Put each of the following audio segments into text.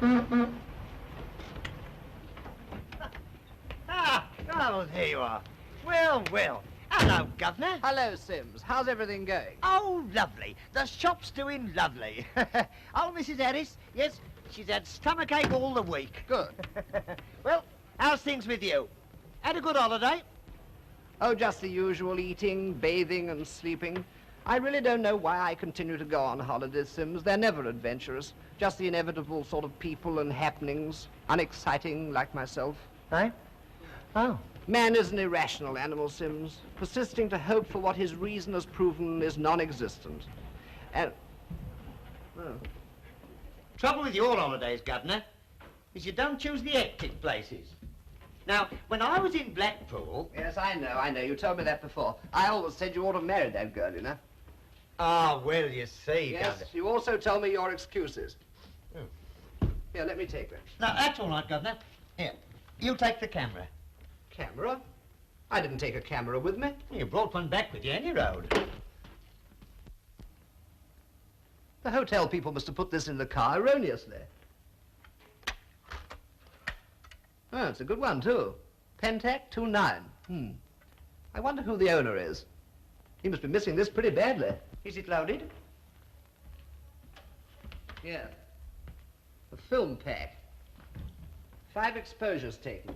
Oh, there you are. Well, well. Hello, Governor. Hello, Sims. How's everything going? Oh, lovely. The shop's doing lovely. Oh, Mrs. Harris, yes, she's had stomachache all the week. Good. Well, how's things with you? Had a good holiday? Oh, just the usual eating, bathing, and sleeping. I really don't know why I continue to go on holidays, Sims. They're never adventurous. Just the inevitable sort of people and happenings. Unexciting, like myself. Eh? Oh. Man is an irrational animal, Sims, persisting to hope for what his reason has proven is non-existent. And... oh. Trouble with your holidays, Governor, is you don't choose the hectic places. Now, when I was in Blackpool... Yes, I know. You told me that before. I always said you ought to marry that girl, you know. Ah, well, you see, Yes, Governor. you also told me your excuses. Oh. Here, let me take that. No, that's all right, Governor. Here, you take the camera. Camera? I didn't take a camera with me. You brought one back with you any road. The hotel people must have put this in the car erroneously. Oh, it's a good one, too. Pentac 29. I wonder who the owner is. He must be missing this pretty badly. Is it loaded? Yeah. A film pack. 5 exposures taken.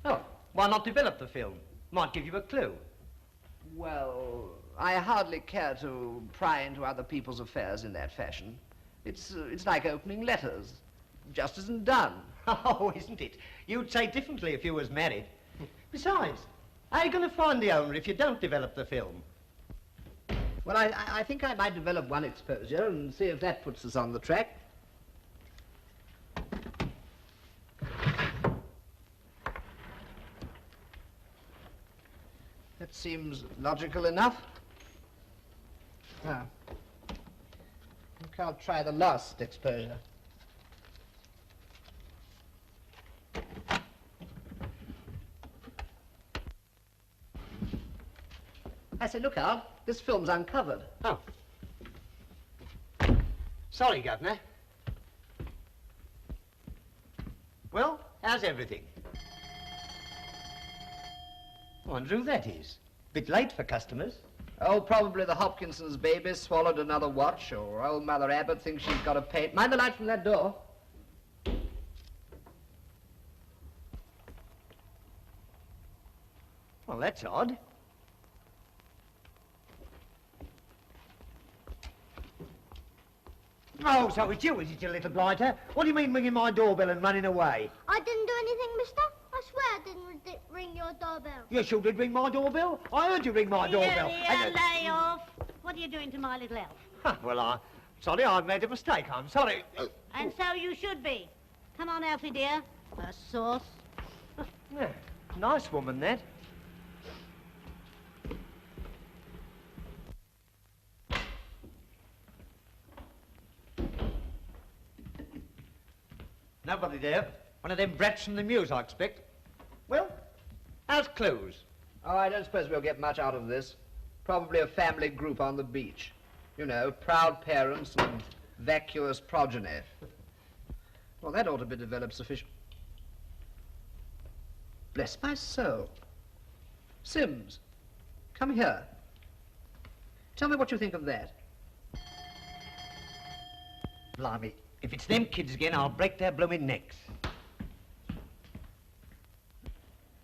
Oh, why not develop the film? Might give you a clue. Well, I hardly care to pry into other people's affairs in that fashion. It's like opening letters. Just isn't done. Oh, isn't it? You'd say differently if you was married. Besides, how are you going to find the owner if you don't develop the film? Well, I think I might develop one exposure and see if that puts us on the track. That seems logical enough. Now, I think I'll try the last exposure. I say, look out, this film's uncovered. Oh. Sorry, Governor. Well, how's everything? I wonder who that is. Bit late for customers. Oh, probably the Hopkinson's baby swallowed another watch, or old Mother Abbott thinks she's got a paint. Mind the light from that door. Well, that's odd. Oh, so it's you, is it, you little blighter? What do you mean ringing my doorbell and running away? I didn't do anything, mister. I swear I didn't ring your doorbell. You sure did ring my doorbell? I heard you ring my doorbell. Here, lay off. What are you doing to my little elf? Well, sorry, I made a mistake. I'm sorry. And so you should be. Come on, Elfie dear. A sauce. Yeah, nice woman, that. Nobody there. One of them brats from the Mews, I expect. Well, how's clues? Oh, I don't suppose we'll get much out of this. Probably a family group on the beach. You know, proud parents and vacuous progeny. Well, that ought to be developed sufficient. Bless my soul. Sims, come here. Tell me what you think of that. Blimey, if it's them kids again, I'll break their blooming necks.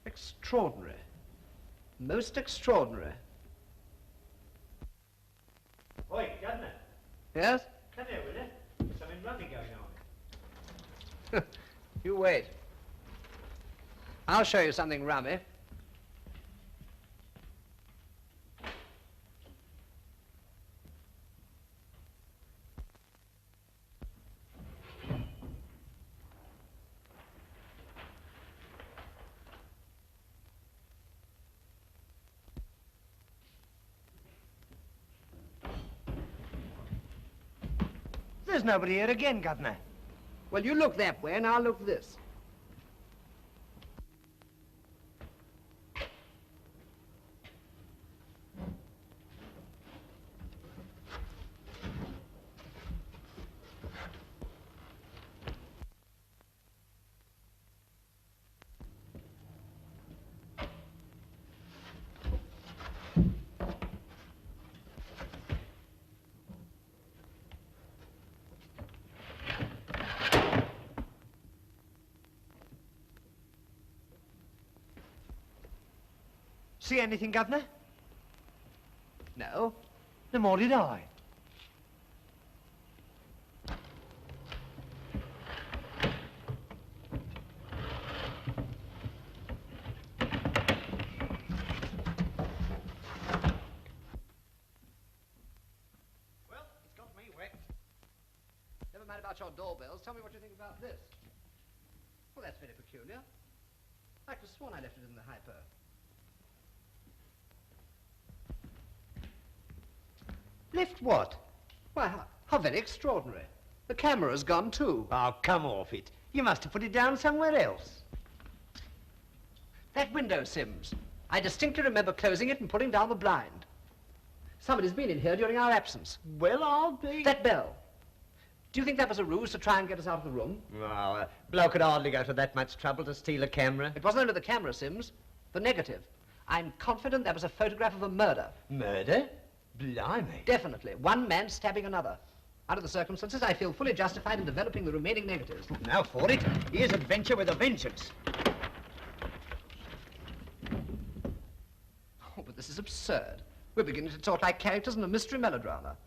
Extraordinary. Most extraordinary. Oi, Governor. Yes? Come here, will you? There's something rummy going on. You wait. I'll show you something rummy. There's nobody here again, Governor. Well, you look that way and I'll look this. see anything, Governor? No. No more did I. Well, it's got me wet. Never mind about your doorbells. Tell me what you think about this. Well, that's very peculiar. I could have sworn I left it in the hypo. Left what? Why, how very extraordinary. The camera's gone too. Oh, come off it. You must have put it down somewhere else. That window, Sims. I distinctly remember closing it and pulling down the blind. Somebody's been in here during our absence. Well, I'll be... That bell. Do you think that was a ruse to try and get us out of the room? Oh, a bloke could hardly go to that much trouble to steal a camera. It wasn't only the camera, Sims. The negative. I'm confident that was a photograph of a murder. Murder? Blimey. Definitely. One man stabbing another. Under the circumstances, I feel fully justified in developing the remaining negatives. Now for it. Here's adventure with a vengeance. Oh, but this is absurd. We're beginning to talk like characters in a mystery melodrama.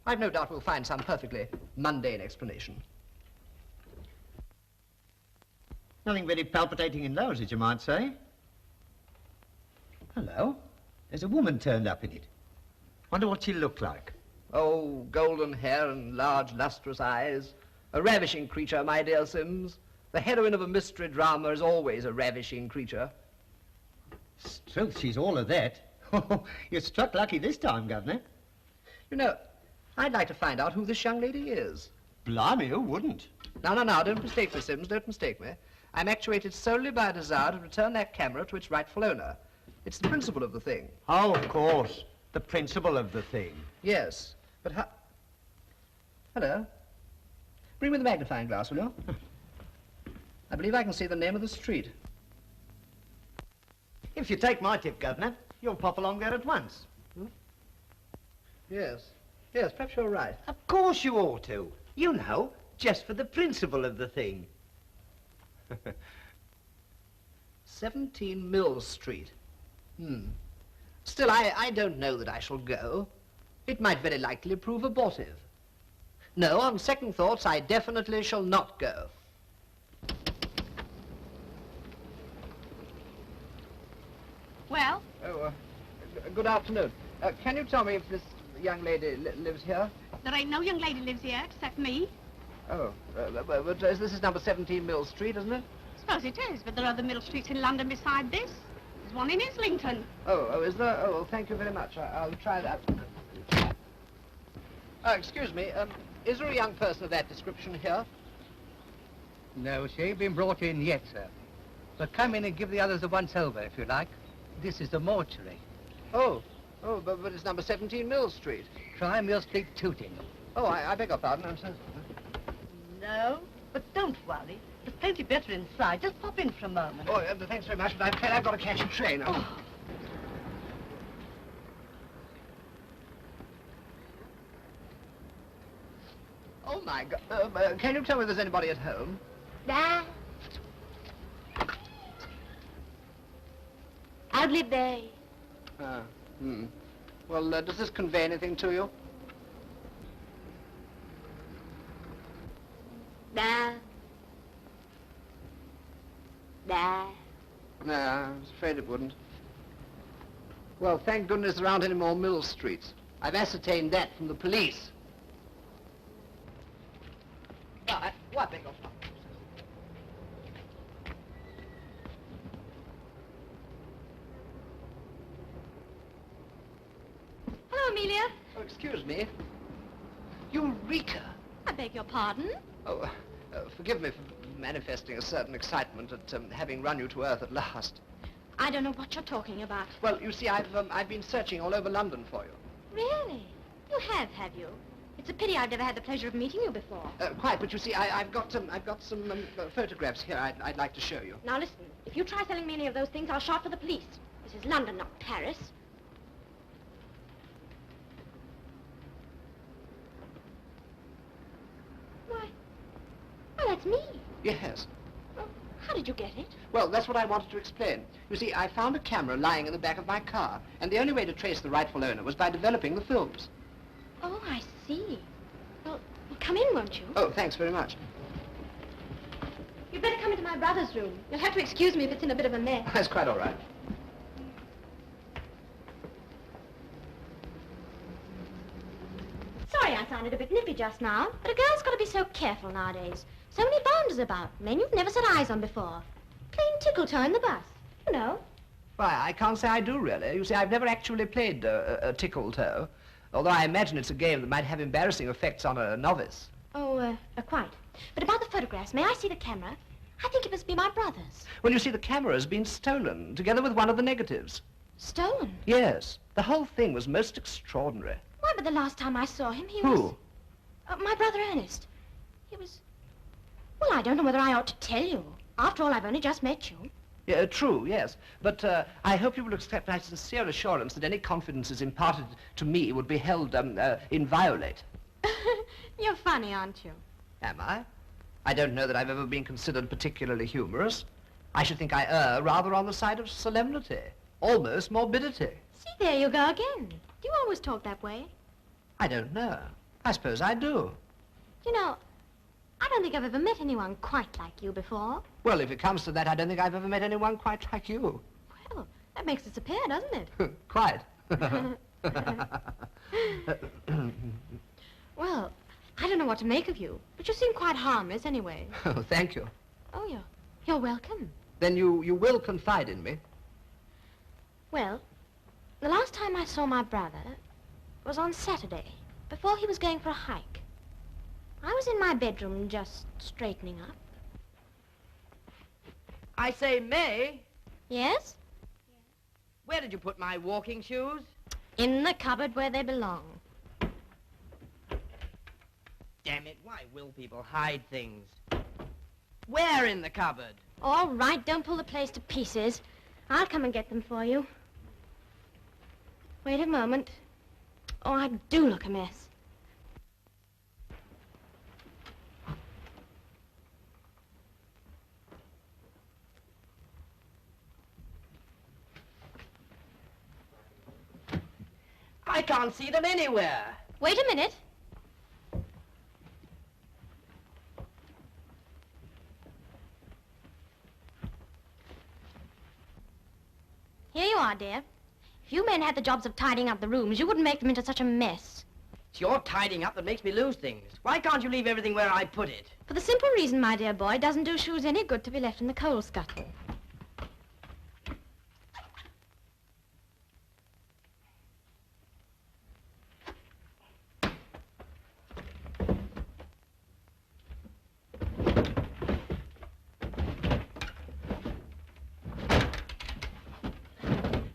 I've no doubt we'll find some perfectly mundane explanation. Nothing very palpitating in those, as you might say. Hello. There's a woman turned up in it. Wonder what she looked like. Oh, golden hair and large, lustrous eyes. A ravishing creature, my dear Sims. The heroine of a mystery drama is always a ravishing creature. Struth, she's all of that. You struck lucky this time, Governor. You know, I'd like to find out who this young lady is. Blimey, who wouldn't? No, don't mistake me, Sims, don't mistake me. I'm actuated solely by a desire to return that camera to its rightful owner. It's the principle of the thing. Oh, of course. The principle of the thing. Yes, but how... Hello. Bring me the magnifying glass, will you? I believe I can see the name of the street. If you take my tip, Governor, you'll pop along there at once. Yes, perhaps you're right. Of course you ought to. You know, just for the principle of the thing. 17 Mills Street. Still, I don't know that I shall go. It might very likely prove abortive. No, on second thoughts, I definitely shall not go. Well? Oh, good afternoon. Can you tell me if this young lady lives here? There ain't no young lady lives here except me. Oh, but this is number 17 Mill Street, isn't it? Suppose it is, but there are other middle streets in London beside this. There's one in Islington. Oh, is there? Oh, well, thank you very much. I'll try that. Excuse me, is there a young person of that description here? No, she ain't been brought in yet, sir. But come in and give the others a once-over, if you like. This is the mortuary. Oh, but it's number 17 Mill Street. Try Mill Street Tooting. Oh, I beg your pardon, I'm so... No, but don't worry. There's plenty better inside. Just pop in for a moment. Oh, thanks very much, but I'm afraid I've got to catch a train. Oh. Oh, my God. Can you tell me if there's anybody at home? Dad. I'd live there. Well, does this convey anything to you? Dad. Dad. No, I was afraid it wouldn't. Well, thank goodness there aren't any more Mill Streets. I've ascertained that from the police. What beg your pardon? Hello, Amelia. Oh, excuse me. Eureka! I beg your pardon? Oh, forgive me for manifesting a certain excitement at having run you to earth at last. I don't know what you're talking about. Well, you see, I've been searching all over London for you. Really? You have you? It's a pity I've never had the pleasure of meeting you before. Quite, but you see, I've got some photographs here I'd like to show you. Now listen, if you try selling me any of those things, I'll shout for the police. This is London, not Paris. Why, that's me. Yes. Well, how did did you get it? Well, that's what I wanted to explain. You see, I found a camera lying in the back of my car, and the only way to trace the rightful owner was by developing the films. Oh, I see. Well, come in, won't you? Oh, thanks very much. You'd better come into my brother's room. You'll have to excuse me if it's in a bit of a mess. That's quite all right. Sorry I sounded a bit nippy just now, but a girl's got to be so careful nowadays. So many bounders about, men you've never set eyes on before. Playing tickle-toe in the bus, you know. Why, I can't say I do, really. You see, I've never actually played a tickle-toe, although I imagine it's a game that might have embarrassing effects on a novice. Oh, quite. But about the photographs, may I see the camera? I think it must be my brother's. Well, you see, the camera's been stolen, together with one of the negatives. Stolen? Yes. The whole thing was most extraordinary. Why, but the last time I saw him, he Who? was... my brother Ernest. He was... Well, I don't know whether I ought to tell you. After all, I've only just met you. Yeah, true, yes. But I hope you will accept my sincere assurance that any confidences imparted to me would be held inviolate. You're funny, aren't you? Am I? I don't know that I've ever been considered particularly humorous. I should think I err rather on the side of solemnity, almost morbidity. See, there you go again. Do you always talk that way? I don't know. I suppose I do. You know, I don't think I've ever met anyone quite like you before. Well, if it comes to that, I don't think I've ever met anyone quite like you. Well, that makes us a pair, doesn't it? Quite. Well, I don't know what to make of you, but you seem quite harmless anyway. Oh, thank you. Oh, you're welcome. Then you will confide in me? Well, the last time I saw my brother was on Saturday, before he was going for a hike. I was in my bedroom just straightening up. I say, May, Yes? where did you put my walking shoes? In the cupboard where they belong. Damn it, why will people hide things? Where in the cupboard? All right, don't pull the place to pieces. I'll come and get them for you. Wait a moment. Oh, I do look a mess. I can't see them anywhere. Wait a minute. Here you are, dear. If you men had the jobs of tidying up the rooms, you wouldn't make them into such a mess. It's your tidying up that makes me lose things. Why can't you leave everything where I put it? For the simple reason, my dear boy, it doesn't do shoes any good to be left in the coal scuttle.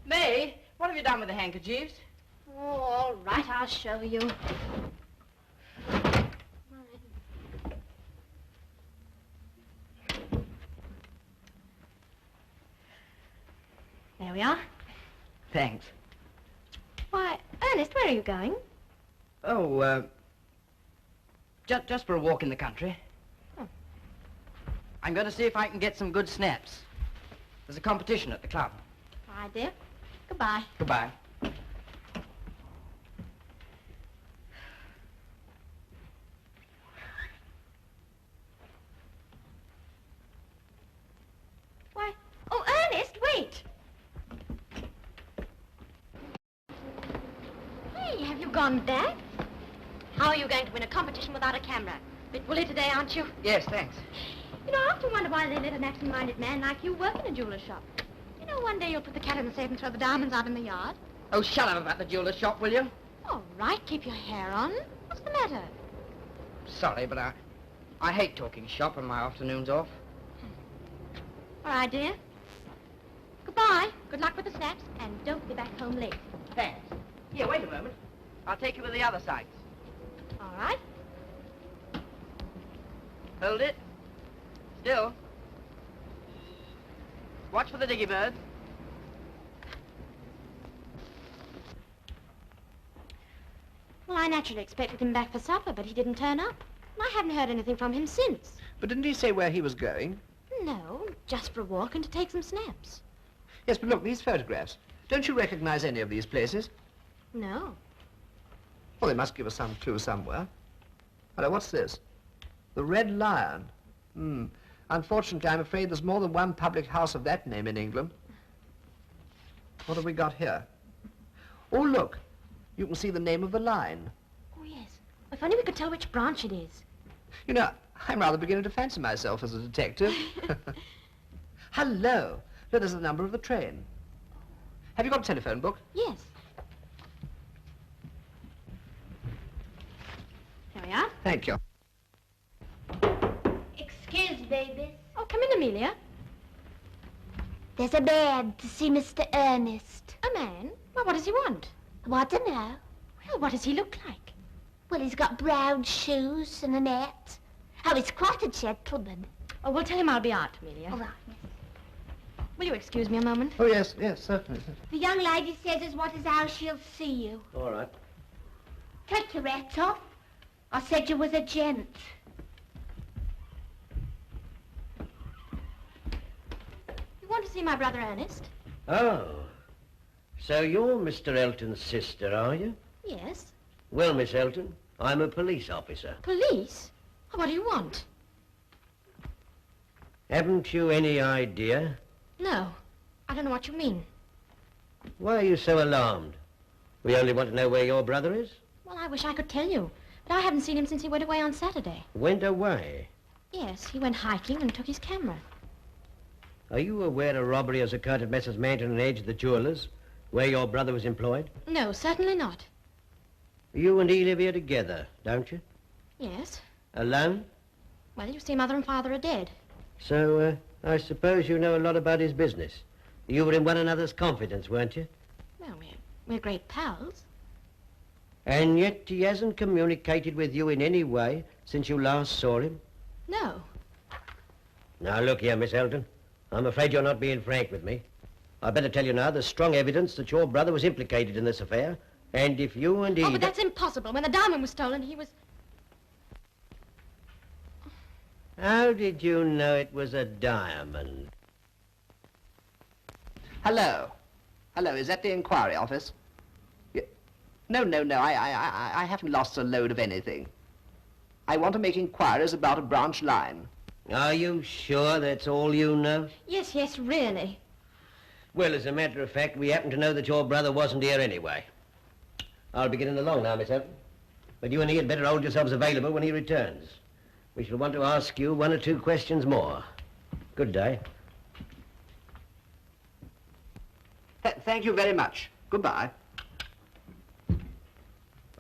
May, what have you done with the handkerchiefs? Oh, all right, I'll show you. There we are. Thanks. Why, Ernest, where are you going? Oh, just for a walk in the country. Oh. I'm going to see if I can get some good snaps. There's a competition at the club. All right, dear. Goodbye. Goodbye. Why? Oh, Ernest, wait! Hey, have you gone back? How are you going to win a competition without a camera? Bit woolly today, aren't you? Yes, thanks. You know, I often wonder why they let an absent-minded man like you work in a jeweler's shop. You know, one day you'll put the cat in the safe and throw the diamonds out in the yard. Oh, shut up about the jeweler's shop, will you? All right, keep your hair on. What's the matter? Sorry, but I hate talking shop on my afternoons off. All right, dear. Goodbye. Good luck with the snaps, and don't be back home late. Thanks. Here, wait a moment. I'll take you to the other sites. All right. Hold it. Still. Watch for the diggy bird. Well, I naturally expected him back for supper, but he didn't turn up. And I haven't heard anything from him since. But didn't he say where he was going? No, just for a walk and to take some snaps. Yes, but look, these photographs. Don't you recognize any of these places? No. Well, they must give us some clue somewhere. Hello, what's this? The Red Lion. Unfortunately, I'm afraid there's more than one public house of that name in England. What have we got here? Oh, look. You can see the name of the line. Oh, yes. If only we could tell which branch it is. You know, I'm rather beginning to fancy myself as a detective. Hello. Look, there's the number of the train. Have you got a telephone book? Yes. Here we are. Thank you. Excuse me, miss. Oh, come in, Amelia. There's a man to see Mr. Ernest. A man? Well, what does he want? Want to know? Well, what does he look like? Well, he's got brown shoes and a net. Oh, he's quite a gentleman. Oh, we'll tell him I'll be out, Amelia. All right, miss. Will you excuse me a moment? Oh, yes, certainly. The young lady says as what is how she'll see you. All right. Take your hat off. I said you was a gent. You want to see my brother Ernest? Oh, so you're Mr. Elton's sister, are you? Yes. Well, Miss Elton, I'm a police officer. Police? Oh, what do you want? Haven't you any idea? No. I don't know what you mean. Why are you so alarmed? We only want to know where your brother is. Well, I wish I could tell you. But I haven't seen him since he went away on Saturday. Went away? Yes, he went hiking and took his camera. Are you aware a robbery has occurred at Messrs. Manton and Edge, the jewelers, where your brother was employed? No, certainly not. You and he live here together, don't you? Yes. Alone? Well, you see, Mother and Father are dead. So, I suppose you know a lot about his business. You were in one another's confidence, weren't you? Well, we're great pals. And yet he hasn't communicated with you in any way since you last saw him? No. Now, look here, Miss Elton. I'm afraid you're not being frank with me. I'd better tell you now there's strong evidence that your brother was implicated in this affair. And if you and he... Oh, but that's impossible. When the diamond was stolen, he was... How did you know it was a diamond? Hello. Hello, is that the inquiry office? No, I haven't lost a load of anything. I want to make inquiries about a branch line. Are you sure that's all you know? Yes, really. Well, as a matter of fact, we happen to know that your brother wasn't here anyway. I'll be getting along now, Miss Elton. But you and he had better hold yourselves available when he returns. We shall want to ask you one or two questions more. Good day. Thank you very much. Goodbye.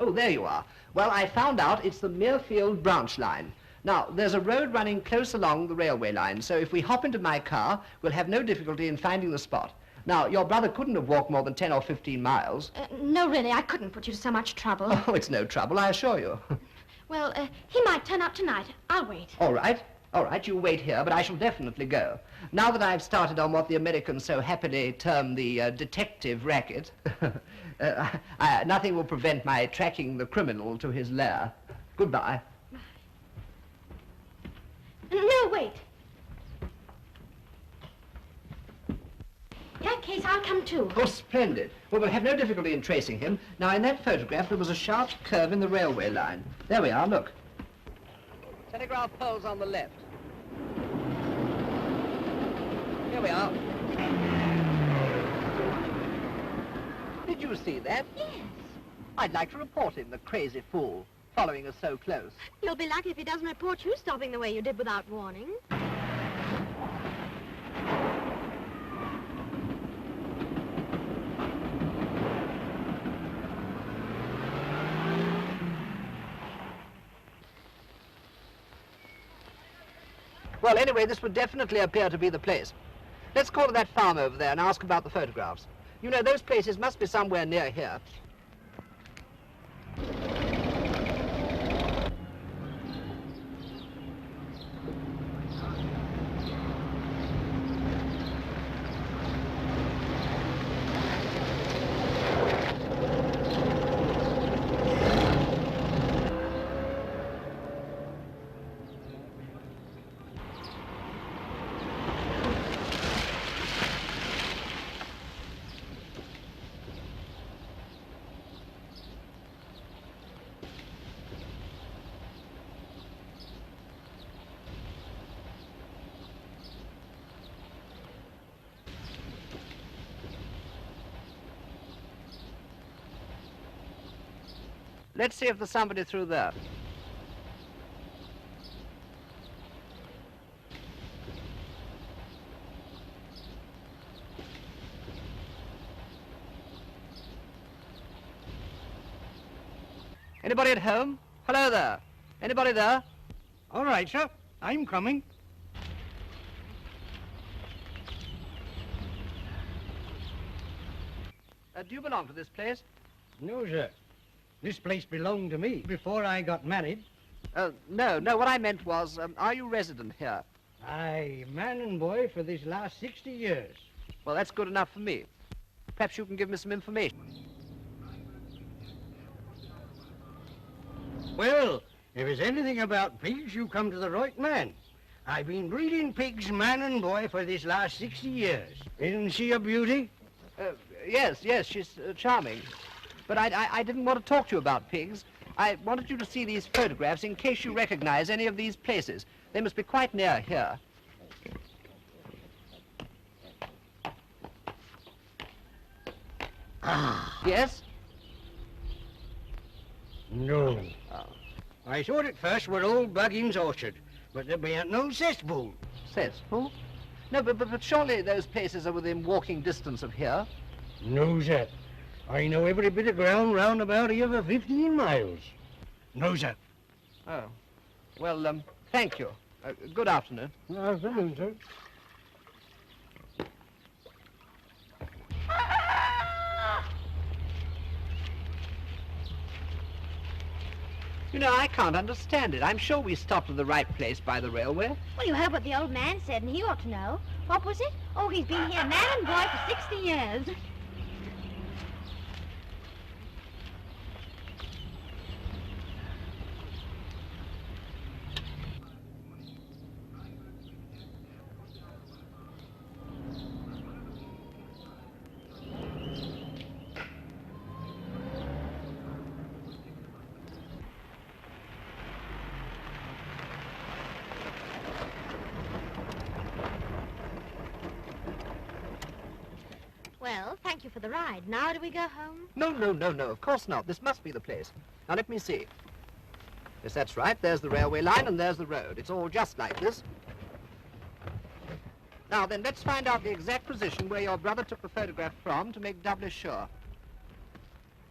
Oh, there you are. Well, I found out it's the Mearfield branch line. Now, there's a road running close along the railway line, so if we hop into my car, we'll have no difficulty in finding the spot. Now, your brother couldn't have walked more than 10 or 15 miles. No, really, I couldn't put you to so much trouble. Oh, it's no trouble, I assure you. Well, he might turn up tonight. I'll wait. All right, you wait here, but I shall definitely go. Now that I've started on what the Americans so happily term the detective racket, nothing will prevent my tracking the criminal to his lair. Goodbye. No, wait. In that case, I'll come too. Oh, splendid. Well, we'll have no difficulty in tracing him. Now, in that photograph, there was a sharp curve in the railway line. There we are, look. Telegraph poles on the left. Here we are. Did you see that? Yes. I'd like to report him, the crazy fool, following us so close. You'll be lucky if he doesn't report you stopping the way you did without warning. Well, anyway, this would definitely appear to be the place. Let's call to that farm over there and ask about the photographs. You know, those places must be somewhere near here. Let's see if there's somebody through there. Anybody at home? Hello there. Anybody there? All right, sir. I'm coming. Do you belong to this place? No, sir. This place belonged to me before I got married. No, what I meant was, are you resident here? Aye, man and boy for this last 60 years. Well, that's good enough for me. Perhaps you can give me some information. Well, if it's anything about pigs, you come to the right man. I've been breeding pigs, man and boy, for this last 60 years. Isn't she a beauty? Yes, she's charming. But I didn't want to talk to you about pigs. I wanted you to see these photographs in case you recognize any of these places. They must be quite near here. Yes? No. I thought at first were old Buggins' orchard, but there bean't no cesspool. Cesspool? No, but surely those places are within walking distance of here. No, sir. I know every bit of ground round about here for 15 miles. No, sir. Oh. Well, thank you. Good afternoon. Afternoon, sir. You know, I can't understand it. I'm sure we stopped at the right place by the railway. Well, you heard what the old man said, and he ought to know. What was it? Oh, he's been here man and boy for 60 years. Well, thank you for the ride. Now do we go home? No, of course not. This must be the place. Now, let me see. Yes, that's right. There's the railway line and there's the road. It's all just like this. Now, then, let's find out the exact position where your brother took the photograph from to make doubly sure.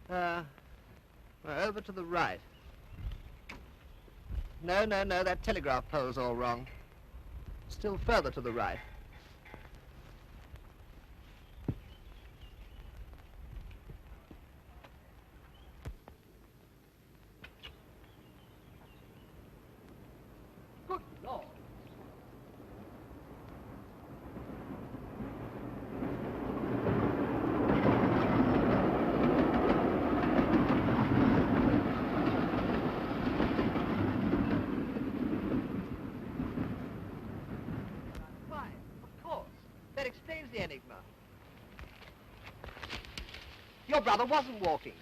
Over to the right. No, that telegraph pole's all wrong. Still further to the right. Good Lord. Why, of course. That explains the enigma. Your brother wasn't walking.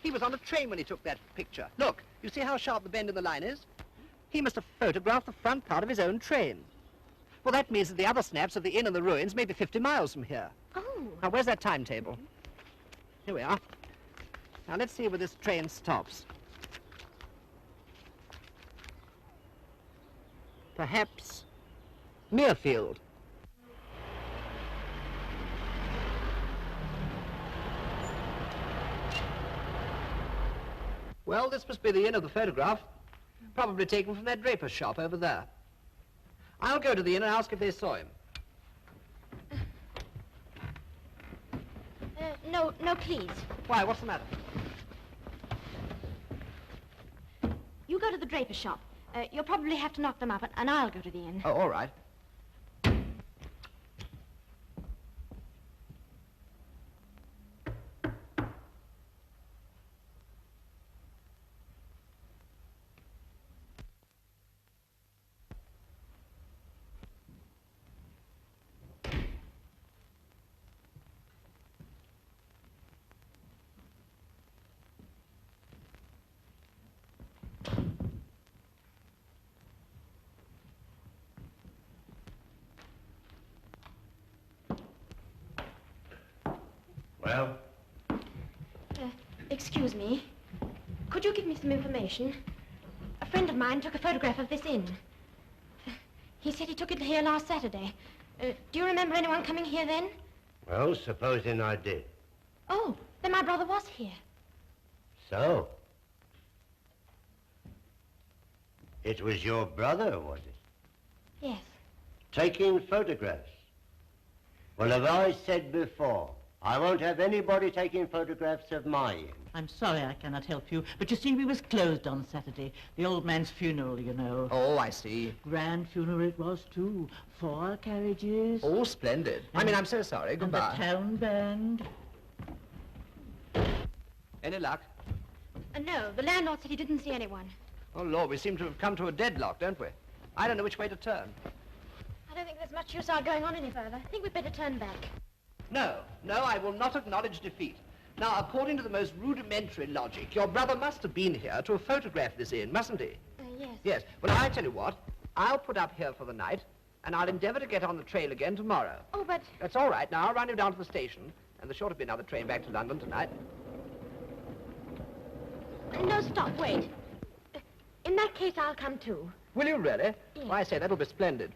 He was on a train when he took that picture. Look, you see how sharp the bend in the line is? He must have photographed the front part of his own train. Well, that means that the other snaps of the inn and the ruins may be 50 miles from here. Oh. Now, where's that timetable? Here we are. Now, let's see where this train stops. Perhaps Mearfield. Well, this must be the inn of the photograph. Probably taken from that draper's shop over there. I'll go to the inn and ask if they saw him. No, please. Why, what's the matter? You go to the draper's shop. You'll probably have to knock them up, and I'll go to the inn. Oh, all right. Well? Excuse me. Could you give me some information? A friend of mine took a photograph of this inn. He said he took it here last Saturday. Do you remember anyone coming here then? Well, supposing I did. Oh, then my brother was here. So? It was your brother, was it? Yes. Taking photographs? Well, as I said before, I won't have anybody taking photographs of my inn. I'm sorry I cannot help you, but you see, we was closed on Saturday. The old man's funeral, you know. Oh, I see. Grand funeral it was, too. 4 carriages. Oh, splendid. I mean, I'm so sorry. Goodbye. And the town band. Any luck? No, the landlord said he didn't see anyone. Oh, Lord, we seem to have come to a deadlock, don't we? I don't know which way to turn. I don't think there's much use our going on any further. I think we'd better turn back. No, I will not acknowledge defeat. Now, according to the most rudimentary logic, your brother must have been here to have photographed this inn, mustn't he? Yes. Yes. Well, I tell you what, I'll put up here for the night, and I'll endeavor to get on the trail again tomorrow. Oh, but... That's all right. Now, I'll run you down to the station, and there's sure to be another train back to London tonight. No, stop, wait. In that case, I'll come too. Will you really? Yes. Well, I say, that'll be splendid.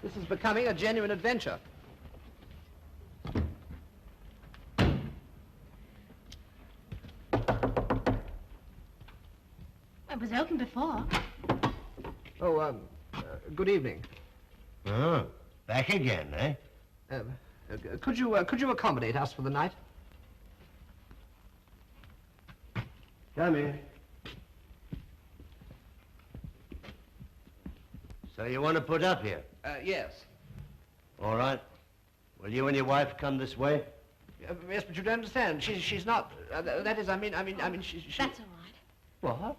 This is becoming a genuine adventure. It was open before. Oh, good evening. Oh, back again, eh? Could you accommodate us for the night? Come in. So you want to put up here? Yes. All right. Will you and your wife come this way? Yes, but you don't understand. She's not. That is, I mean, she... That's all right. What?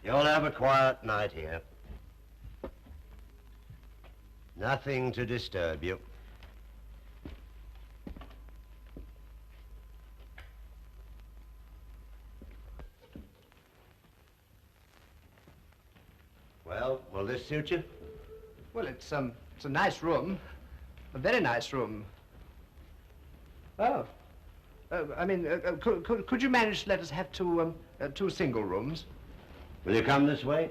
You'll have a quiet night here. Nothing to disturb you. Well, will this suit you? Well, it's a nice room. A very nice room. Oh. Could you manage to let us have two single rooms? Will you come this way?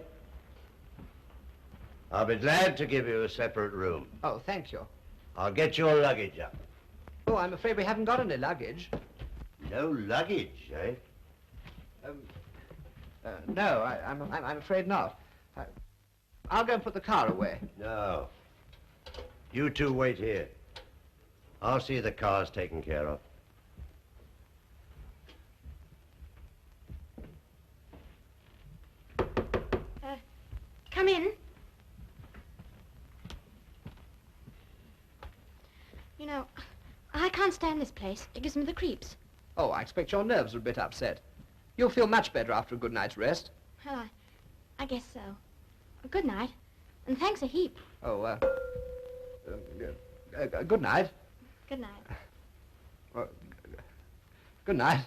I'll be glad to give you a separate room. Oh, thank you. I'll get your luggage up. Oh, I'm afraid we haven't got any luggage. No luggage, eh? No, I'm afraid not. I'll go and put the car away. No. You two wait here. I'll see the car's taken care of. Come in. You know, I can't stand this place. It gives me the creeps. Oh, I expect your nerves are a bit upset. You'll feel much better after a good night's rest. Well, I guess so. Good night, and thanks a heap. Oh, good night. Good night. Good night.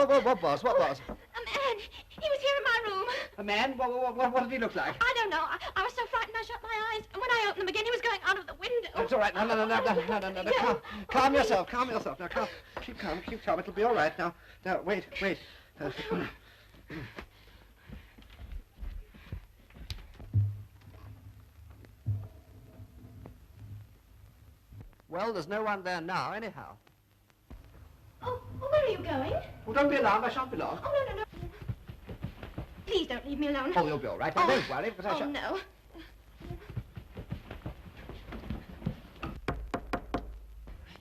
What was? A man. He was here in my room. A man? What did he look like? I don't know. I was so frightened I shut my eyes. And when I opened them again, he was going out of the window. It's all right. No. Calm yourself. Now, calm. Keep calm. It'll be all right. Now, wait. Well, there's no one there now, anyhow. Oh, where are you going? Well, don't be alarmed. I shan't be long. Oh, no. Please don't leave me alone. Oh, you'll be all right. Now, don't worry, because I shall... no.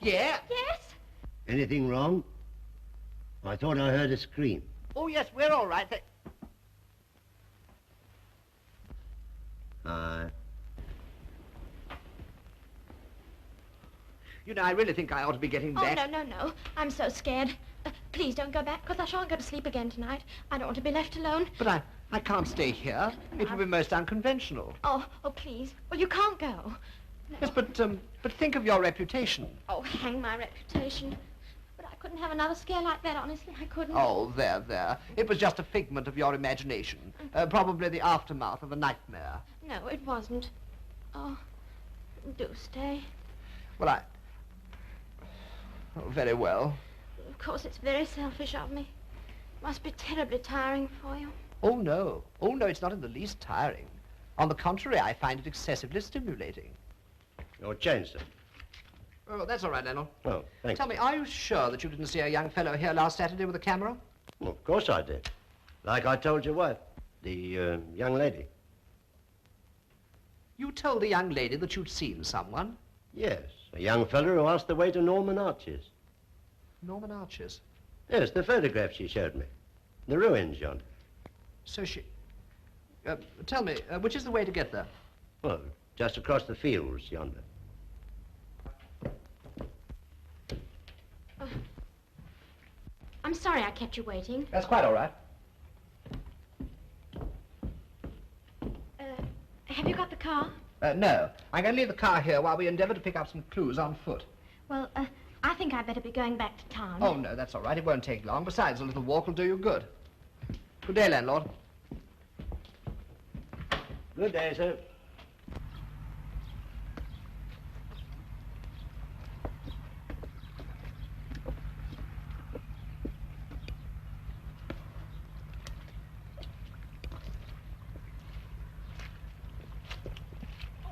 Yeah? Yes? Anything wrong? I thought I heard a scream. Oh, yes, we're all right. You know, I really think I ought to be getting back. Oh, no. I'm so scared. Please don't go back, because I shan't go to sleep again tonight. I don't want to be left alone. But I can't stay here. It would be most unconventional. Oh, please. Well, you can't go. No. Yes, but think of your reputation. Oh, hang my reputation. But I couldn't have another scare like that, honestly. I couldn't. Oh, there. It was just a figment of your imagination. Probably the aftermath of a nightmare. No, it wasn't. Oh, do stay. Well, Oh, very well. Of course, it's very selfish of me. Must be terribly tiring for you. Oh, no, it's not in the least tiring. On the contrary, I find it excessively stimulating. Your change, sir. Oh, that's all right, Ennell. Oh, thanks. Tell me, are you sure that you didn't see a young fellow here last Saturday with a camera? Well, of course I did. Like I told your wife, the young lady. You told the young lady that you'd seen someone? Yes, a young fellow who asked the way to Norman Arches. Norman Arches? Yes, the photograph she showed me. The ruins yonder. So she... tell me, which is the way to get there? Well, just across the fields yonder. I'm sorry I kept you waiting. That's quite all right. Have you got the car? No. I'm going to leave the car here while we endeavour to pick up some clues on foot. Well, I think I'd better be going back to town. Oh, no, that's all right. It won't take long. Besides, a little walk will do you good. Good day, landlord. Good day, sir.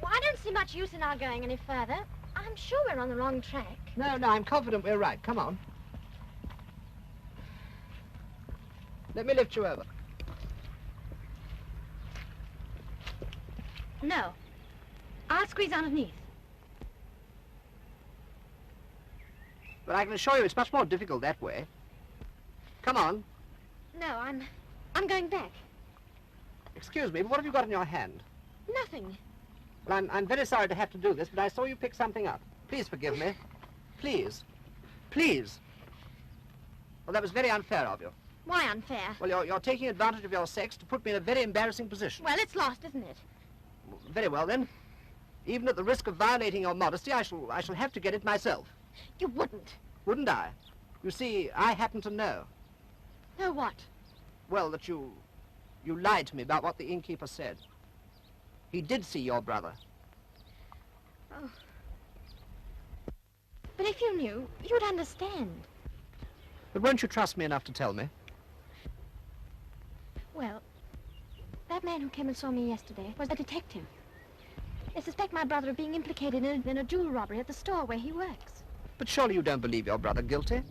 I don't see much use in our going any further. I'm sure we're on the wrong track. No, I'm confident we're right. Come on. Let me lift you over. No. I'll squeeze underneath. But I can assure you it's much more difficult that way. Come on. No, I'm going back. Excuse me, but what have you got in your hand? Nothing. Well, I'm very sorry to have to do this, but I saw you pick something up. Please forgive me. Please. Please. Well, that was very unfair of you. Why unfair? Well, you're taking advantage of your sex to put me in a very embarrassing position. Well, it's lost, isn't it? Very well, then. Even at the risk of violating your modesty, I shall have to get it myself. You wouldn't. Wouldn't I? You see, I happen to know. Know what? Well, that you lied to me about what the innkeeper said. He did see your brother. Oh. But if you knew, you'd understand. But won't you trust me enough to tell me? Well, that man who came and saw me yesterday was a detective. They suspect my brother of being implicated in a jewel robbery at the store where he works. But surely you don't believe your brother guilty?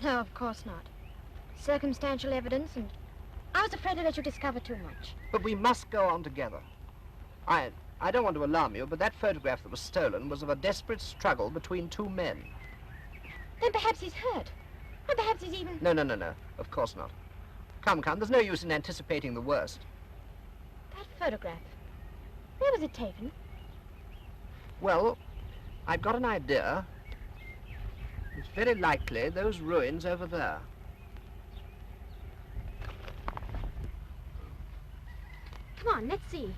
No, of course not. Circumstantial evidence, and I was afraid to let you discover too much. But we must go on together. I don't want to alarm you, but that photograph that was stolen was of a desperate struggle between two men. Then perhaps he's hurt. Or perhaps he's even... No. Of course not. Come. There's no use in anticipating the worst. That photograph. Where was it taken? Well, I've got an idea. It's very likely those ruins over there. Come on, let's see.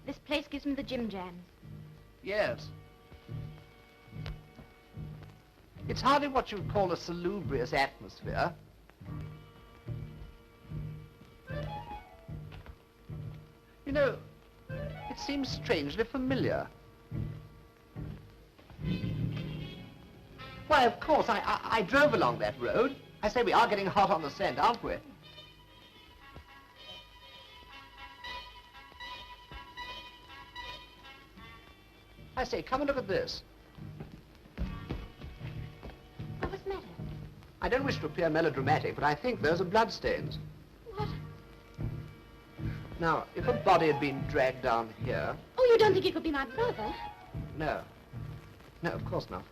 This place gives me the Jim Jams. Yes. It's hardly what you'd call a salubrious atmosphere. You know, it seems strangely familiar. Why, of course, I drove along that road. I say we are getting hot on the scent, aren't we? I say, come and look at this. What was the matter? I don't wish to appear melodramatic, but I think those are bloodstains. What? Now, if a body had been dragged down here... Oh, you don't think it could be my brother? No. No, of course not.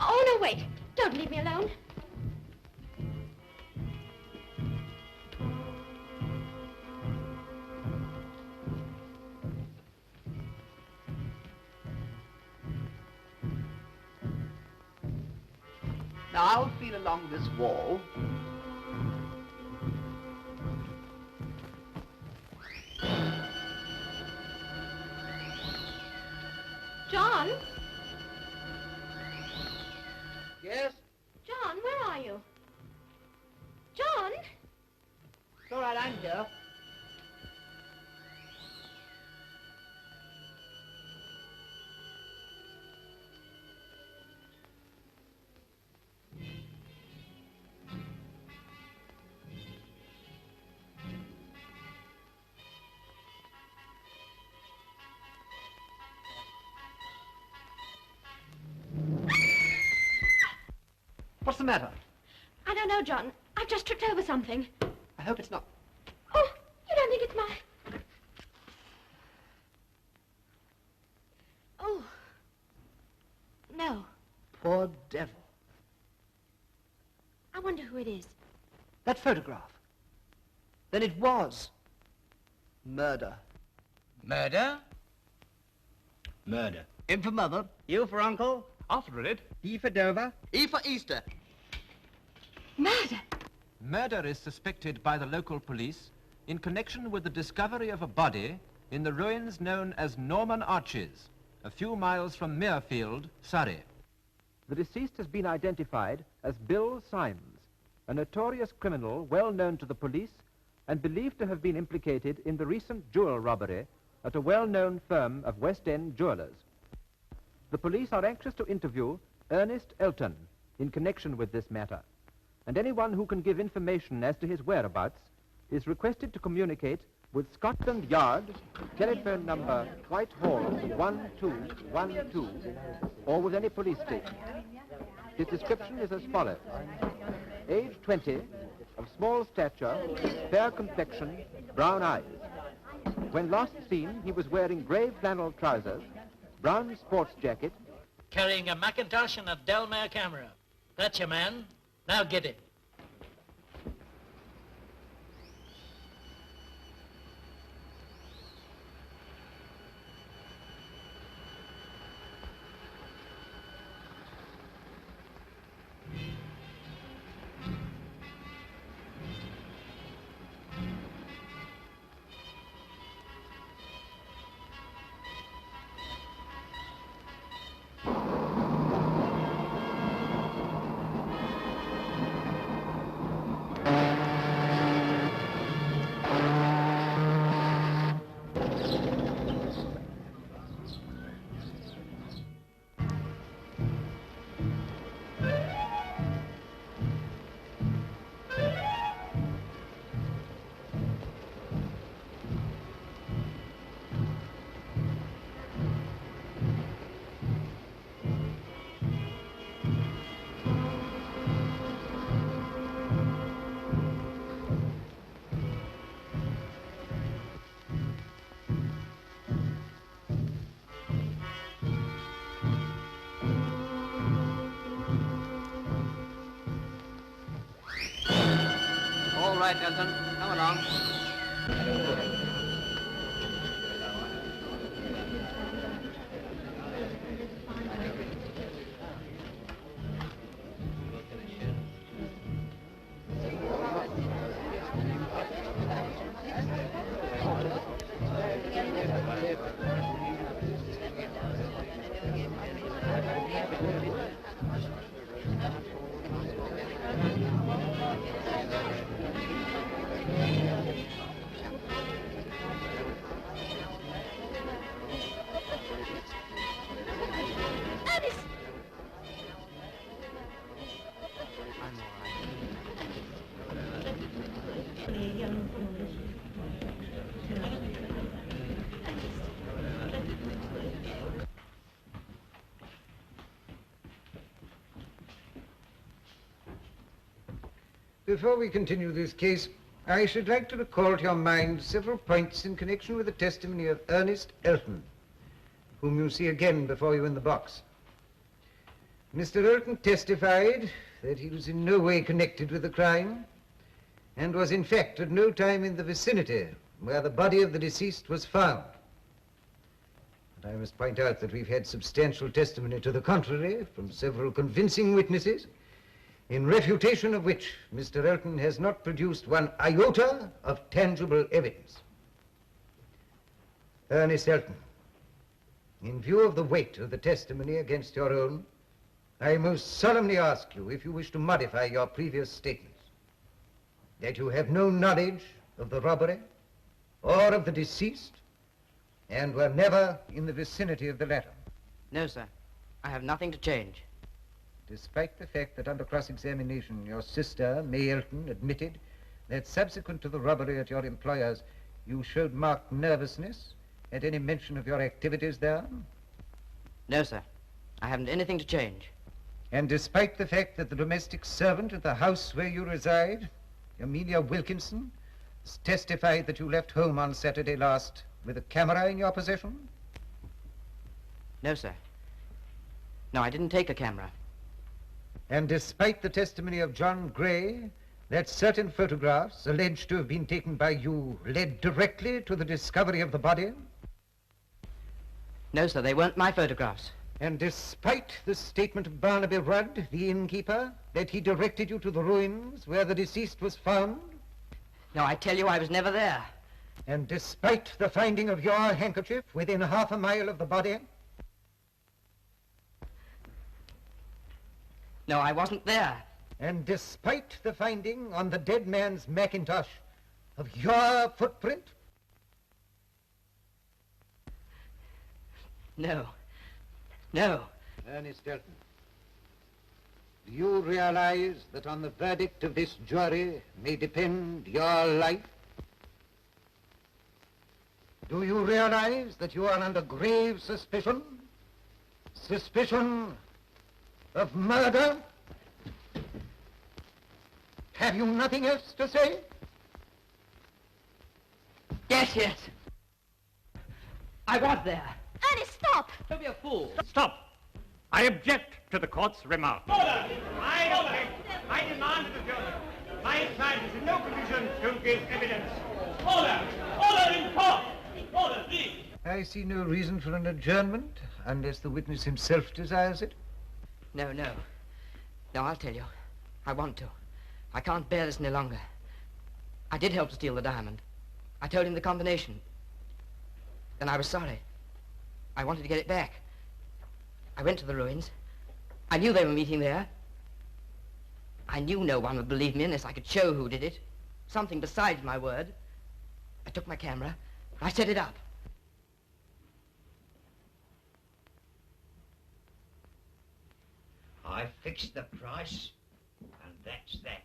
Oh, no, wait. Don't leave me alone. Now, I'll feel along this wall. John? Yes? John, where are you? John? It's all right, I'm here. What's the matter? I don't know, John. I've just tripped over something. I hope it's not... Oh, you don't think it's my... Oh. No. Poor devil. I wonder who it is. That photograph. Then it was murder. Murder? Murder. M for mother. U for uncle. After it. E for Dover. E for Easter. Murder? Murder is suspected by the local police in connection with the discovery of a body in the ruins known as Norman Arches, a few miles from Mear, Surrey. The deceased has been identified as Bill Symes, a notorious criminal well known to the police and believed to have been implicated in the recent jewel robbery at a well-known firm of West End jewelers. The police are anxious to interview Ernest Elton in connection with this matter, and anyone who can give information as to his whereabouts is requested to communicate with Scotland Yard, telephone number Whitehall 1212, or with any police station. His description is as follows. Age 20, of small stature, fair complexion, brown eyes. When last seen, he was wearing grey flannel trousers, brown sports jacket, carrying a Macintosh and a Delmare camera. That's your man. Now get it. All right, Elton, come along. before we continue this case, I should like to recall to your mind several points in connection with the testimony of Ernest Elton, whom you see again before you in the box. Mr. Elton testified that he was in no way connected with the crime and was in fact at no time in the vicinity where the body of the deceased was found. But I must point out that we've had substantial testimony to the contrary from several convincing witnesses, in refutation of which Mr. Elton has not produced one iota of tangible evidence. Ernest Elton, in view of the weight of the testimony against your own, I most solemnly ask you if you wish to modify your previous statements, that you have no knowledge of the robbery or of the deceased and were never in the vicinity of the latter. No, sir. I have nothing to change. Despite the fact that under cross-examination your sister, May Elton, admitted that subsequent to the robbery at your employer's, you showed marked nervousness at any mention of your activities there? No, sir. I haven't anything to change. And despite the fact that the domestic servant at the house where you reside, Amelia Wilkinson, has testified that you left home on Saturday last with a camera in your possession? No, sir. No, I didn't take a camera. And despite the testimony of John Gray, that certain photographs alleged to have been taken by you led directly to the discovery of the body? No, sir, they weren't my photographs. And despite the statement of Barnaby Rudd, the innkeeper, that he directed you to the ruins where the deceased was found? No, I tell you, I was never there. And despite the finding of your handkerchief within half a mile of the body? No, I wasn't there. And despite the finding on the dead man's mackintosh of your footprint? No. No. Ernest Elton, do you realize that on the verdict of this jury may depend your life? Do you realize that you are under grave suspicion? Suspicion of murder? Have you nothing else to say? Yes. I was there. Ernest, stop! Don't be a fool. Stop! I object to the court's remark. Order! I object. I demand the jury. My client is in no condition to give evidence. Order! Order in court! Order, please! I see no reason for an adjournment, unless the witness himself desires it. No. No, I'll tell you. I want to. I can't bear this any longer. I did help to steal the diamond. I told him the combination. Then I was sorry. I wanted to get it back. I went to the ruins. I knew they were meeting there. I knew no one would believe me unless I could show who did it. Something besides my word. I took my camera. I set it up. I fixed the price, and that's that.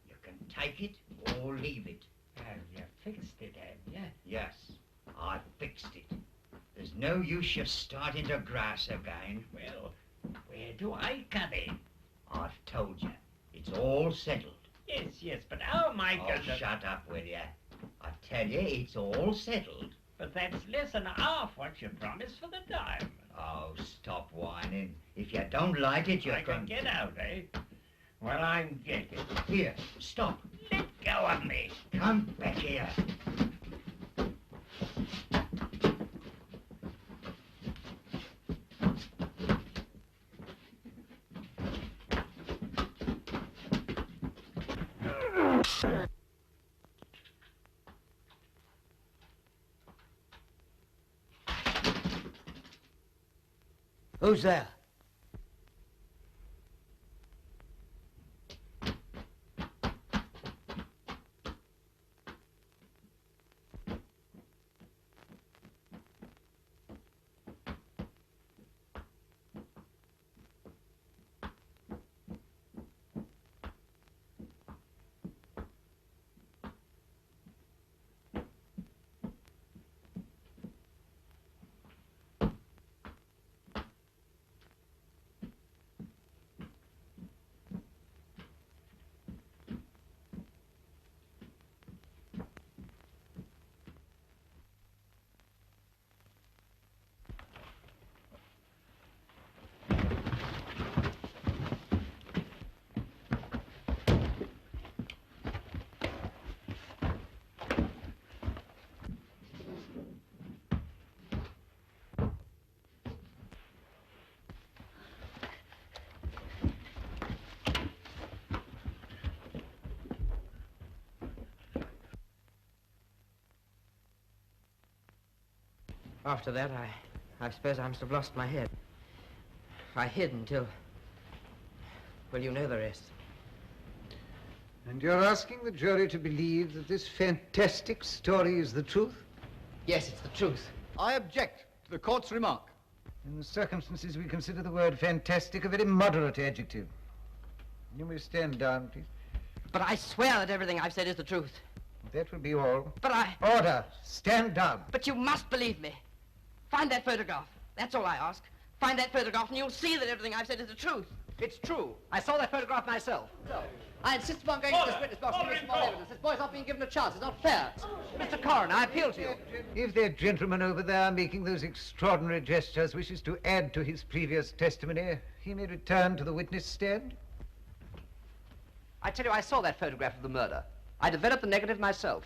You can take it or leave it. Have you fixed it, have you? Yes, I fixed it. There's no use you starting to grass again. Well, where do I come in? I've told you. It's all settled. Yes, but how am I going to... Shut up, will you? I tell you, it's all settled. But that's less than half what you promised for the diamond. Oh, stop whining. If you don't like it, you I can get out, eh? Well, I'm getting. Here, stop. Let go of me. Come back here. Who's there? After that, I suppose I must have lost my head. I hid until... well, you know the rest. And you're asking the jury to believe that this fantastic story is the truth? Yes, it's the truth. I object to the court's remark. In the circumstances, we consider the word fantastic a very moderate adjective. You may stand down, please. But I swear that everything I've said is the truth. That will be all. But I... Order! Stand down! But you must believe me. Find that photograph. That's all I ask. Find that photograph and you'll see that everything I've said is the truth. It's true. I saw that photograph myself. So, I insist upon going to this witness box to give some more evidence. This boy's not being given a chance. It's not fair. Mr. Coroner, I appeal to you. If that gentleman over there making those extraordinary gestures wishes to add to his previous testimony, he may return to the witness stand. I tell you, I saw that photograph of the murder. I developed the negative myself.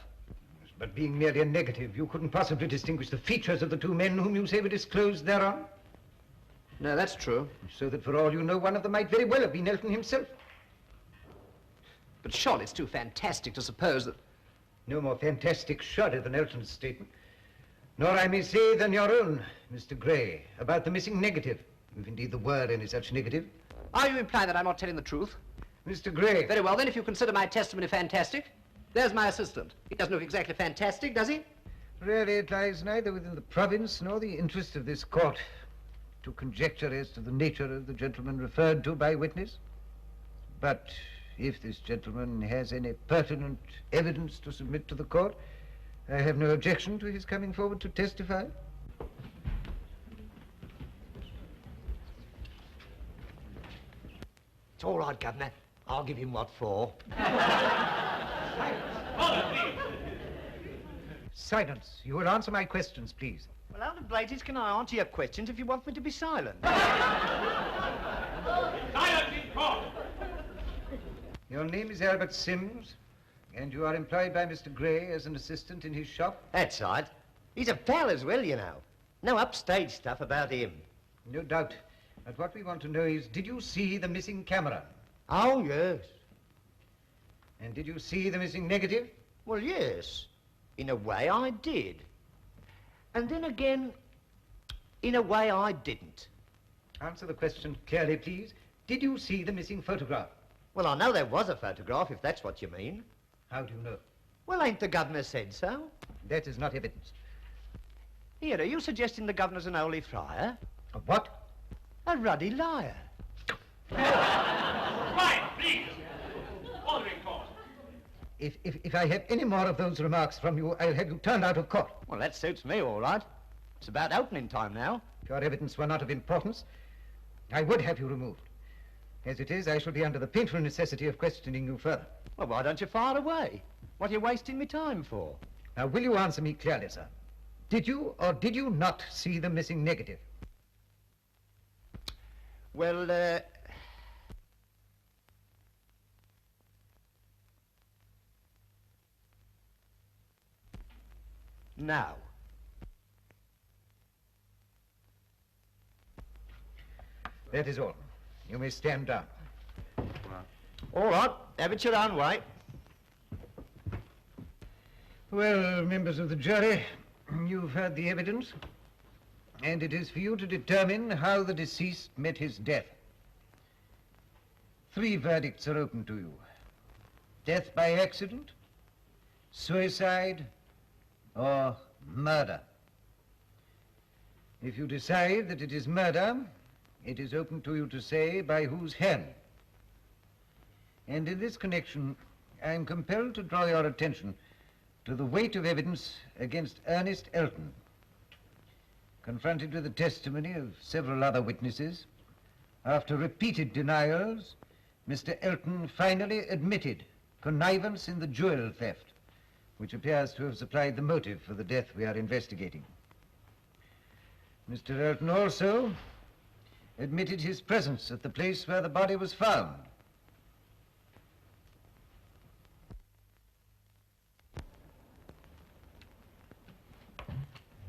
But being merely a negative, you couldn't possibly distinguish the features of the two men whom you say were disclosed thereon? No, that's true. So that for all you know, one of them might very well have been Elton himself. But surely it's too fantastic to suppose that... No more fantastic shudder than Elton's statement. Nor, I may say, than your own, Mr. Gray, about the missing negative, if indeed there were any such negative. Are you implying that I'm not telling the truth? Mr. Gray. Very well, then, if you consider my testimony fantastic, there's my assistant. He doesn't look exactly fantastic, does he? Really, it lies neither within the province nor the interest of this court to conjecture as to the nature of the gentleman referred to by witness. But if this gentleman has any pertinent evidence to submit to the court, I have no objection to his coming forward to testify. It's all right, Governor. I'll give him what for. Silence. You will answer my questions, please. Well, how the blazes can I answer your questions if you want me to be silent? Silence in court! Your name is Albert Sims, and you are employed by Mr. Gray as an assistant in his shop? That's right. He's a pal as well, you know. No upstage stuff about him. No doubt. But what we want to know is, did you see the missing camera? Oh, yes. And did you see the missing negative? Well, yes. In a way, I did. And then again, in a way, I didn't. Answer the question clearly, please. Did you see the missing photograph? Well, I know there was a photograph, if that's what you mean. How do you know? Well, ain't the governor said so? That is not evidence. Here, are you suggesting the governor's an holy friar? A what? A ruddy liar. Quiet, please. Order in court. If I have any more of those remarks from you, I'll have you turned out of court. Well, that suits me all right. It's about opening time now. If your evidence were not of importance, I would have you removed. As it is, I shall be under the painful necessity of questioning you further. Well, why don't you fire away? What are you wasting me time for? Now, will you answer me clearly, sir? Did you or did you not see the missing negative? Well, no. That is all. You may stand down. All right, have it your own way. Well, members of the jury, you've heard the evidence, and it is for you to determine how the deceased met his death. 3 verdicts are open to you. Death by accident, suicide, or murder. If you decide that it is murder, it is open to you to say by whose hand. And in this connection, I am compelled to draw your attention to the weight of evidence against Ernest Elton. Confronted with the testimony of several other witnesses, after repeated denials, Mr. Elton finally admitted connivance in the jewel theft, which appears to have supplied the motive for the death we are investigating. Mr. Elton also admitted his presence at the place where the body was found.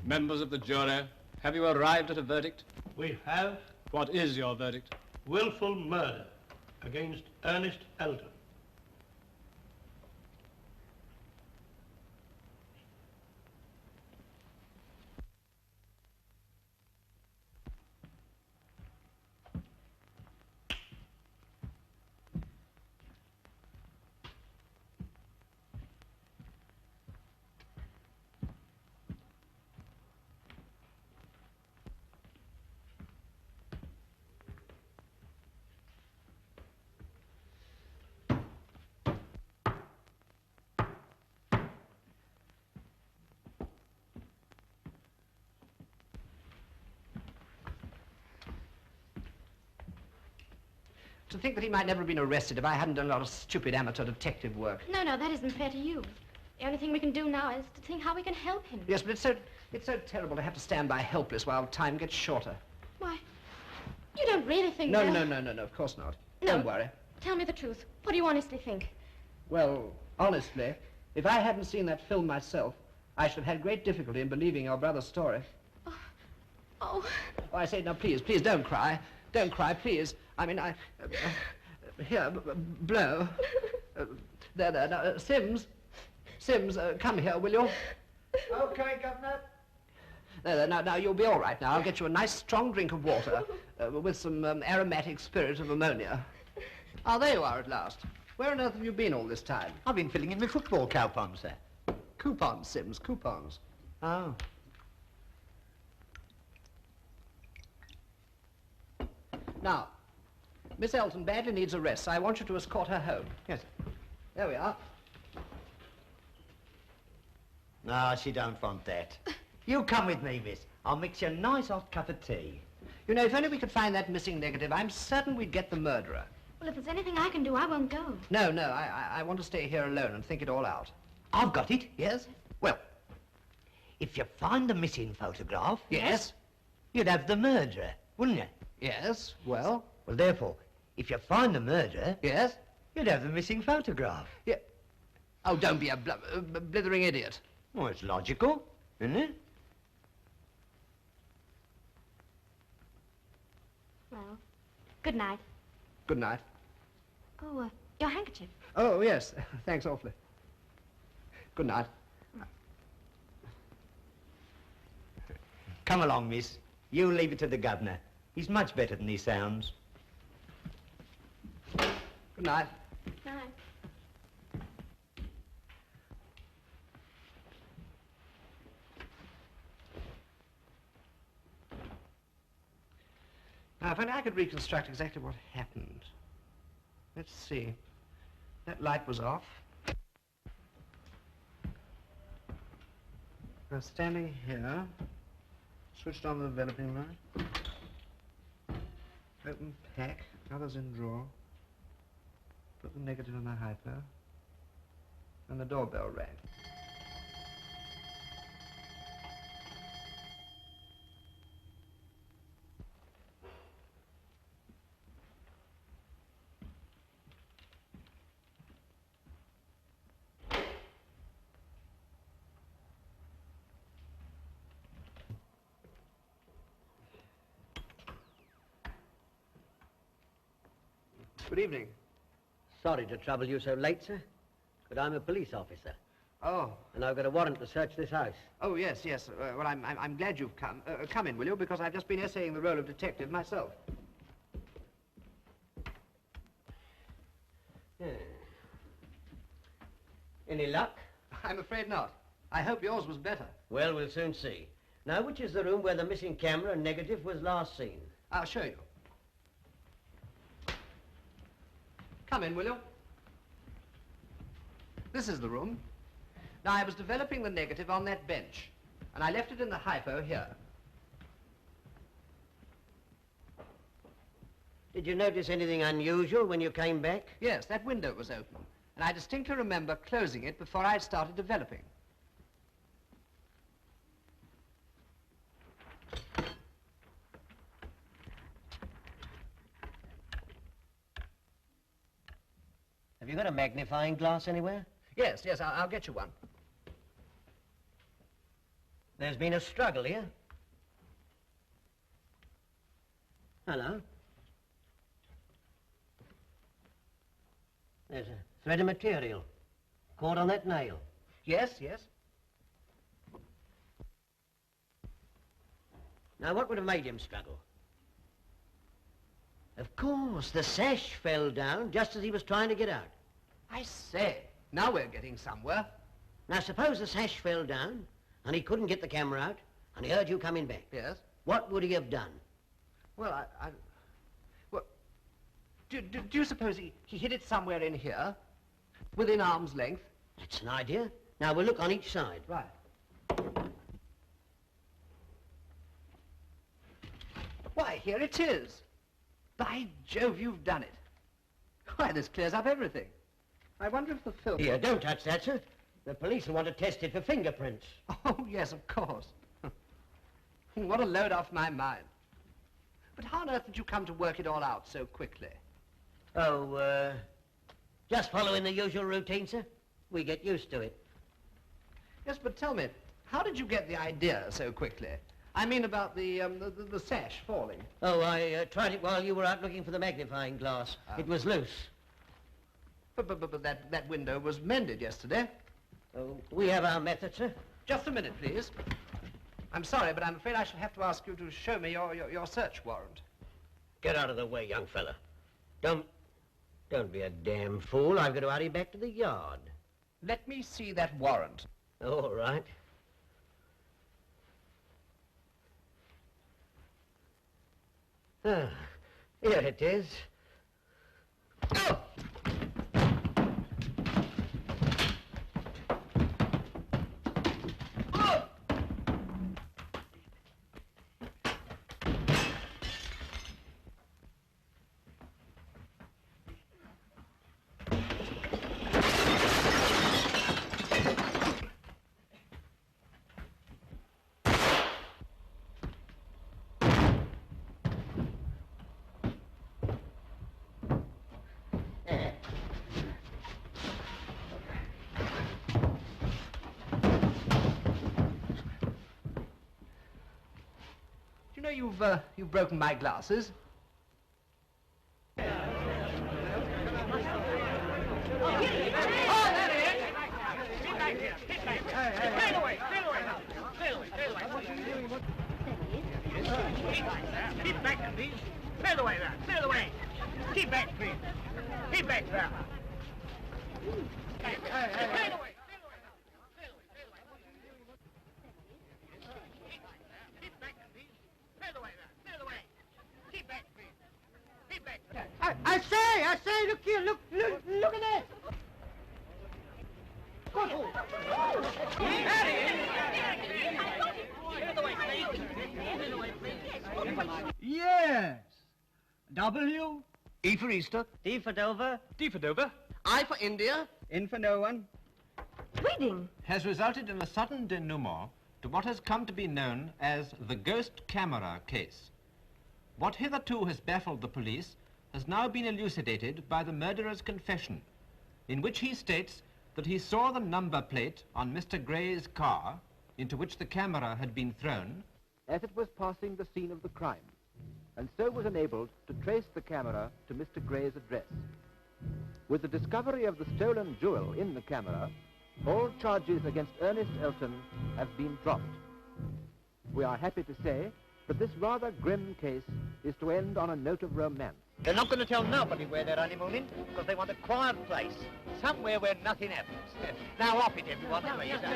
Members of the jury, have you arrived at a verdict? We have. What is your verdict? Willful murder against Ernest Elton. To think that he might never have been arrested if I hadn't done a lot of stupid amateur detective work. No, that isn't fair to you. The only thing we can do now is to think how we can help him. Yes, but it's so terrible to have to stand by helpless while time gets shorter. Why? You don't really think No, that... no, of course not. No. Don't worry. Tell me the truth. What do you honestly think? Well, honestly, if I hadn't seen that film myself, I should have had great difficulty in believing your brother's story. Oh. Oh, I say, now, please, don't cry. Don't cry, please. I mean, here, blow. There, now, Sims, come here, will you? Okay, Governor. There, now, you'll be all right now. I'll get you a nice, strong drink of water with some aromatic spirit of ammonia. Ah, there you are at last. Where on earth have you been all this time? I've been filling in my football coupons, sir. Coupons, Sims, coupons. Oh. Now, Miss Elton badly needs a rest, so I want you to escort her home. Yes. There we are. No, she don't want that. You come with me, miss. I'll mix you a nice hot cup of tea. You know, if only we could find that missing negative, I'm certain we'd get the murderer. Well, if there's anything I can do, I won't go. No, I want to stay here alone and think it all out. I've got it. Yes? Well, if you find the missing photograph... Yes? You'd have the murderer, wouldn't you? Yes, well? Well, therefore, if you find the murderer... Yes? You'd have the missing photograph. Yeah. Oh, don't be a blithering idiot. Well, it's logical, isn't it? Well, good night. Good night. Oh, your handkerchief. Oh, yes. Thanks awfully. Good night. Come along, miss. You leave it to the governor. He's much better than he sounds. Good night. Night. Now, if only I could reconstruct exactly what happened. Let's see. That light was off. I was standing here, switched on the developing light. Open pack, others in drawer. Put the negative in the hypo. And the doorbell rang. Good evening. Sorry to trouble you so late, sir, but I'm a police officer. Oh. And I've got a warrant to search this house. Oh, yes. Well, I'm glad you've come. Come in, will you? Because I've just been essaying the role of detective myself. Yeah. Any luck? I'm afraid not. I hope yours was better. Well, we'll soon see. Now, which is the room where the missing camera and negative was last seen? I'll show you. Come in, will you? This is the room. Now, I was developing the negative on that bench, and I left it in the hypo here. Did you notice anything unusual when you came back? Yes, that window was open, and I distinctly remember closing it before I'd started developing. Have you got a magnifying glass anywhere? Yes, I'll get you one. There's been a struggle here. Hello. There's a thread of material caught on that nail. Yes. Now, what would have made him struggle? Of course, the sash fell down just as he was trying to get out. I say, now we're getting somewhere. Now, suppose the sash fell down and he couldn't get the camera out and he heard you coming back. Yes? What would he have done? Well, well, do you suppose he hid it somewhere in here, within arm's length? That's an idea. Now, we'll look on each side. Right. Why, here it is. By Jove, you've done it. Why, this clears up everything. I wonder if the film... Here, don't touch that, sir. The police will want to test it for fingerprints. Oh, yes, of course. What a load off my mind. But how on earth did you come to work it all out so quickly? Oh, just following the usual routine, sir. We get used to it. Yes, but tell me, how did you get the idea so quickly? I mean about the sash falling. Oh, I tried it while you were out looking for the magnifying glass. It was loose. But that window was mended yesterday. Oh, we have our method, sir. Just a minute, please. I'm sorry, but I'm afraid I shall have to ask you to show me your search warrant. Get out of the way, young fella. Don't be a damn fool. I've got to hurry back to the yard. Let me see that warrant. All right. Ah, here it is. Oh! You know you've broken my glasses. Keep back, please. Clear the way there. Clear the way. Keep back, please. Keep back there. Clear the way. I say, look here, look at that. Yes. W. E for Easter. D for Dover. D for Dover. I for India. N for no one. Reading has resulted in a sudden denouement to what has come to be known as the ghost camera case. What hitherto has baffled the police has now been elucidated by the murderer's confession, in which he states that he saw the number plate on Mr. Gray's car, into which the camera had been thrown, as it was passing the scene of the crime, and so was enabled to trace the camera to Mr. Gray's address. With the discovery of the stolen jewel in the camera, all charges against Ernest Elton have been dropped. We are happy to say that this rather grim case is to end on a note of romance. They're not going to tell nobody where they're honeymooning, because they want a quiet place, somewhere where nothing happens. Now off it, everyone. Excuse me.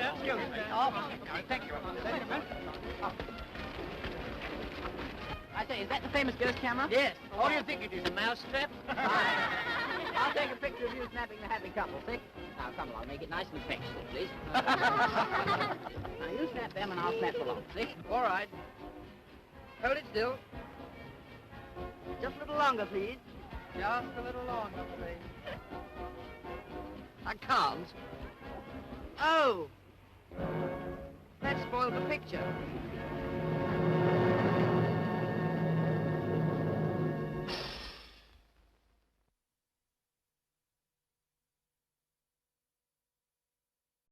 Off it. Thank you. I say, is that the famous ghost camera? Yes. What do you think it is, a mousetrap? I'll take a picture of you snapping the happy couple, see? Now, come along, make it nice and affectionate, please. Now, you snap them and I'll snap along, see? All right. Hold it still. Just a little longer, please. Just a little longer, please. I can't. Oh! That spoiled the picture.